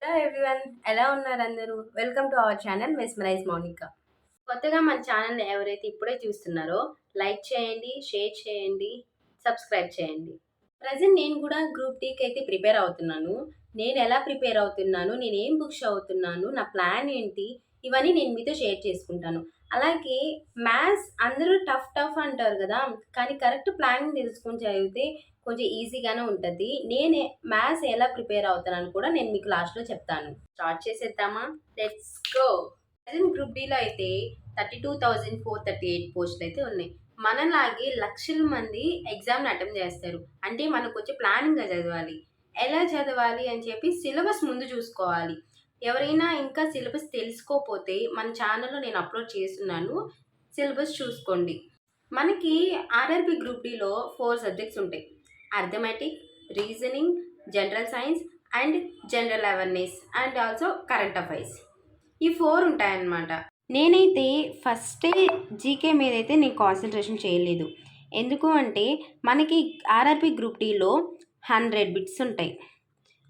Hello everyone, ఎలా ఉన్నారు అందరూ? Welcome to our channel Mesmerize Mounika. కొత్తగా మన ఛానల్ని ఎవరైతే ఇప్పుడే చూస్తున్నారో లైక్ చేయండి, షేర్ చేయండి, సబ్స్క్రైబ్ చేయండి. ప్రజెంట్ నేను కూడా గ్రూప్ డీకి అయితే ప్రిపేర్ అవుతున్నాను. నేను ఎలా ప్రిపేర్ అవుతున్నాను, నేను ఏం బుక్స్ చదువుతున్నాను, నా ప్లాన్ ఏంటి, ఇవన్నీ నేను మీతో షేర్ చేసుకుంటాను. అలాగే మ్యాథ్స్ అందరూ టఫ్ టఫ్ అంటారు కదా, కానీ కరెక్ట్ ప్లానింగ్ తెలుసుకొని చదివితే కొంచెం ఈజీగానే ఉంటుంది. నేను మ్యాథ్స్ ఎలా ప్రిపేర్ అవుతానని కూడా నేను మీకు లాస్ట్లో చెప్తాను. స్టార్ట్ చేసేద్దామా? Let's go. ప్రజెంట్ గ్రూప్ డీలో అయితే 32,438 పోస్టులు అయితే ఉన్నాయి. మనలాగే లక్షల మంది ఎగ్జామ్ని అటెంప్ట్ చేస్తారు. అంటే మనకు వచ్చి ప్లానింగ్గా చదవాలి. ఎలా చదవాలి అని చెప్పి సిలబస్ ముందు చూసుకోవాలి. ఎవరైనా ఇంకా సిలబస్ తెలుసుకోకపోతే మన ఛానల్లో నేను అప్లోడ్ చేస్తున్నాను, సిలబస్ చూసుకోండి. మనకి ఆర్ఆర్బి గ్రూప్ డీలో 4 సబ్జెక్ట్స్ ఉంటాయి. Arithmetic, reasoning, general science and general awareness and also current affairs. ఈ 4 ఉంటాయన్నమాట. నేనైతే ఫస్టే జీకే మీద అయితే నేను కాన్సన్ట్రేషన్ చేయలేదు. ఎందుకు అంటే మనకి ఆర్ఆర్బి గ్రూప్ డీలో 100 బిట్స్ ఉంటాయి.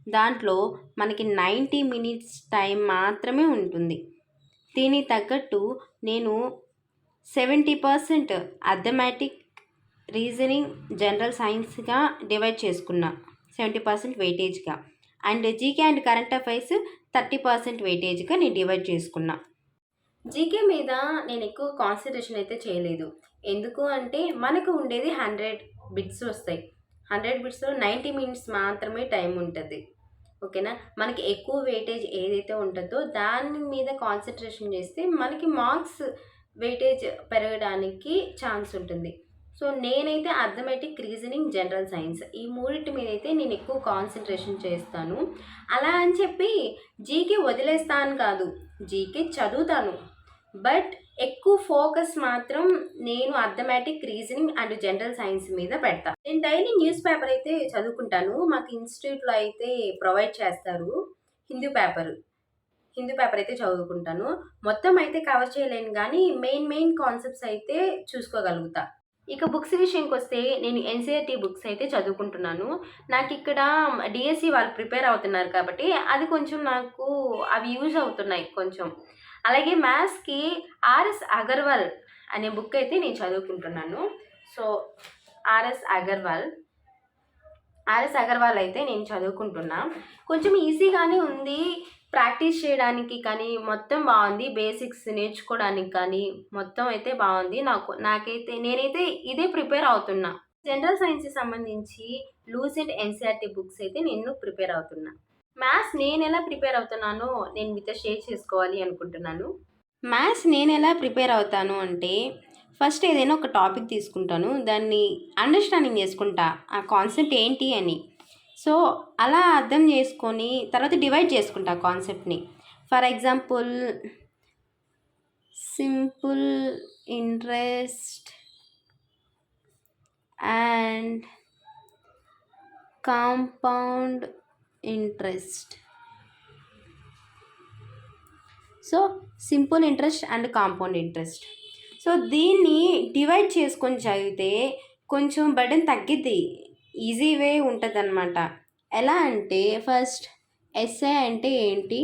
దాంట్లో మనకి 90 మినిట్స్ టైం మాత్రమే ఉంటుంది. దీనికి తగ్గట్టు నేను 70% అర్థమెటిక్, రీజనింగ్, జనరల్ సైన్స్గా డివైడ్ చేసుకున్నా, 70% వెయిటేజ్గా. And GK and current affairs 30% వెయిటేజ్గా నేను డివైడ్ చేసుకున్నా. జీకే మీద నేను ఎక్కువ కాన్సన్ట్రేషన్ అయితే చేయలేదు. ఎందుకు అంటే మనకు ఉండేది 100 బిట్స్ వస్తాయి. 100 బిట్స్లో 90 మినిట్స్ మాత్రమే టైం ఉంటుంది. ఓకేనా? మనకి ఎక్కువ వెయిటేజ్ ఏదైతే ఉంటుందో దాని మీద కాన్సన్ట్రేషన్ చేస్తే మనకి మార్క్స్ వెయిటేజ్ పెరగడానికి ఛాన్స్ ఉంటుంది. సో నేనైతే అర్థమెటిక్, రీజనింగ్, జనరల్ సైన్స్ ఈ మూడింటి మీద అయితే నేను ఎక్కువ కాన్సన్ట్రేషన్ చేస్తాను. అలా అని చెప్పి జీకే వదిలేస్తాను కాదు, జీకే చదువుతాను. బట్ ఎక్కువ ఫోకస్ మాత్రం నేను arithmetic, reasoning and general science మీద పెడతాను. నేను డైలీ న్యూస్ పేపర్ అయితే చదువుకుంటాను. మాకు ఇన్స్టిట్యూట్లో అయితే ప్రొవైడ్ చేస్తారు హిందూ పేపర్ అయితే చదువుకుంటాను. మొత్తం అయితే కవర్ చేయలేను కానీ మెయిన్ కాన్సెప్ట్స్ అయితే చూసుకోగలుగుతా. ఇక బుక్స్ విషయంకి వస్తే నేను ఎన్సీఆర్టీ బుక్స్ అయితే చదువుకుంటున్నాను. నాకు ఇక్కడ డిఎస్సి వాళ్ళు ప్రిపేర్ అవుతున్నారు కాబట్టి అది కొంచెం నాకు అవి యూజ్ అవుతున్నాయి కొంచెం. అలాగే మ్యాథ్స్కి ఆర్ఎస్ అగర్వాల్ అనే బుక్ అయితే నేను చదువుకుంటున్నాను. సో ఆర్ఎస్ అగర్వాల్ అయితే నేను చదువుకుంటున్నా. కొంచెం ఈజీగానే ఉంది ప్రాక్టీస్ చేయడానికి, కానీ మొత్తం బాగుంది. బేసిక్స్ నేర్చుకోవడానికి కానీ మొత్తం అయితే బాగుంది. నేనైతే ఇదే ప్రిపేర్ అవుతున్నా. జనరల్ సైన్స్కి సంబంధించి లూసెంట్ ఎన్సీఆర్టీ బుక్స్ అయితే నేను ప్రిపేర్ అవుతున్నా. మ్యాథ్స్ నేను ఎలా ప్రిపేర్ అవుతున్నానో నేను మీతో షేర్ చేసుకోవాలి అనుకుంటున్నాను. మ్యాథ్స్ నేను ఎలా ప్రిపేర్ అవుతాను అంటే ఫస్ట్ ఏదైనా ఒక టాపిక్ తీసుకుంటాను, దాన్ని అండర్స్టాండింగ్ చేసుకుంటా ఆ కాన్సెప్ట్ ఏంటి అని. సో అలా అర్థం చేసుకొని తర్వాత డివైడ్ చేసుకుంటా కాన్సెప్ట్ని. For example simple interest and compound interest. So simple interest and compound interest. So దీన్ని డివైడ్ చేసుకొని చదివితే కొంచెం బర్డెన్ తగ్గిద్ది, ఈజీ వే ఉంటుంది అనమాట. ఎలా అంటే ఫస్ట్ ఎస్ఐ అంటే ఏంటి?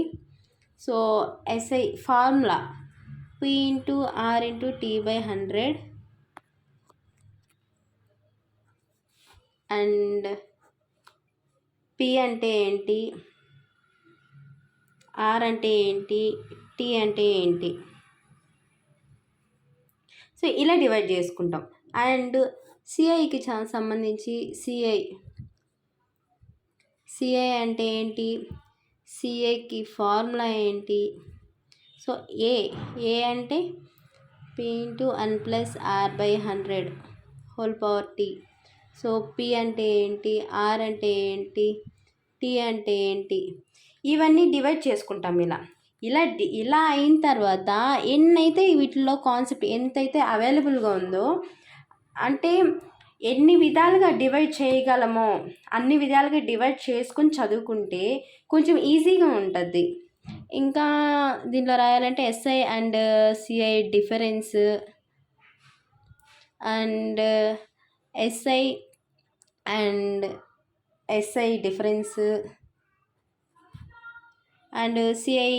So SI formula P into R into T/100 and P అంటే ఏంటి, R అంటే ఏంటి, T అంటే ఏంటి. సో ఇలా డివైడ్ చేసుకుంటాం. అండ్ సిఐకి సంబంధించి సిఐ అంటే ఏంటి, సిఐకి ఫార్ములా ఏంటి. సో ఏ అంటే P into N+R/100 whole power T. So P అంటే ఏంటి, R అంటే ఏంటి, T అంటే ఏంటి, ఇవన్నీ డివైడ్ చేసుకుంటాం. ఇలా అయిన తర్వాత ఎన్నైతే వీటిలో కాన్సెప్ట్ ఎంతైతే అవైలబుల్గా ఉందో, అంటే ఎన్ని విధాలుగా డివైడ్ చేయగలమో అన్ని విధాలుగా డివైడ్ చేసుకొని చదువుకుంటే కొంచెం ఈజీగా ఉంటుంది. ఇంకా దీంట్లో రాయాలంటే SI and CI difference and SI difference and CI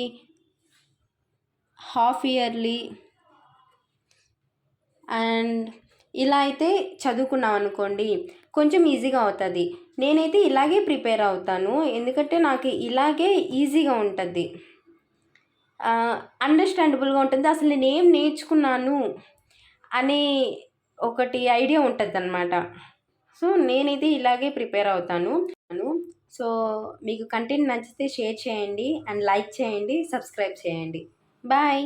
half yearly and ఇలా అయితే చదువుకున్నాం అనుకోండి కొంచెం ఈజీగా అవుతుంది. నేనైతే ఇలాగే ప్రిపేర్ అవుతాను, ఎందుకంటే నాకు ఇలాగే ఈజీగా ఉంటుంది, అండర్స్టాండబుల్గా ఉంటుంది. అసలు నేను ఏం నేర్చుకున్నాను అనే ఒకటి ఐడియా ఉంటుంది అన్నమాట. సో నేనైతే ఇలాగే ప్రిపేర్ అవుతాను. సో మీకు కంటెంట్ నచ్చితే షేర్ చేయండి అండ్ లైక్ చేయండి, సబ్స్క్రైబ్ చేయండి. బాయ్.